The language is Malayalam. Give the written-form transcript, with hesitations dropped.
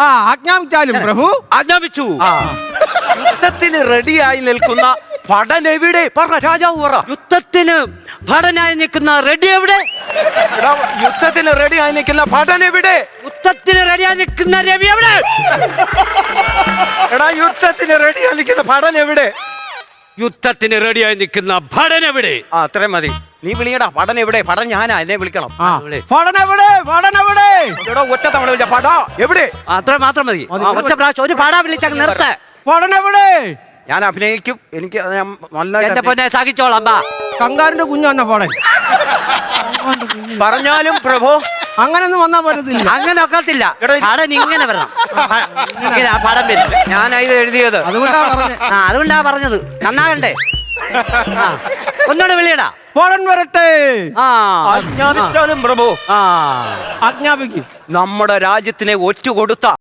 ആജ്ഞാപിച്ചാലും പ്രഭു. ആജ്ഞാപിച്ചു. യുദ്ധത്തിന് റെഡിയായി നിൽക്കുന്ന ഭടൻ എവിടെ? പറ രാജാവ് പറ. യുദ്ധത്തിന് ഭടനായി നിൽക്കുന്ന റെഡി എവിടെ? യുദ്ധത്തിന് റെഡിയായി നിൽക്കുന്ന ഭടൻ എവിടെ? യുദ്ധത്തിന് റെഡിയായി നിൽക്കുന്ന രവി എവിടെ? എടാ യുദ്ധത്തിന് റെഡിയായി നിൽക്കുന്ന ഭടൻ എവിടെ? യുദ്ധത്തിന് റെഡിയായി നിൽക്കുന്ന ഭടൻ എവിടെ? അത്രയും മതി. നീ വിളിയടാ. ഭടൻ എവിടെ? ഭടൻ ഞാനാ, എന്നെ വിളിക്കണം. എടാ ഒറ്റ തവണ വിളിച്ച ഭട എവിടെ? അത്ര മാത്രം മതി. ഒറ്റ പ്രാവശ്യം ഒരു പാടാ വിളിച്ചങ്ങ് നിർത്ത. ഞാൻ അഭിനയിക്കും. എനിക്ക് നല്ല എന്റെ പൊന്നെ സഹിച്ചോളാം. കങ്കാരന്റെ കുഞ്ഞു വന്ന പാടൻ പറഞ്ഞാലും പ്രഭു അങ്ങനൊന്നും വന്നാ പറ്റത്തില്ല. അങ്ങനെ ഒക്കത്തില്ല. പടൻ ഇങ്ങനെ വരണം. ഇങ്ങനെ ആ പടം വരും. ഞാനാ ഇത് എഴുതിയത്. അതുകൊണ്ടാ പറഞ്ഞത്. നന്നാകണ്ടേ? ഒന്നോട് വിളിയടാ. പടൻ വരട്ടെ. ആജ്ഞാപിച്ചാലും പ്രഭു. ആജ്ഞാപിക്കും. നമ്മുടെ രാജ്യത്തിനെ ഒറ്റുകൊടുത്ത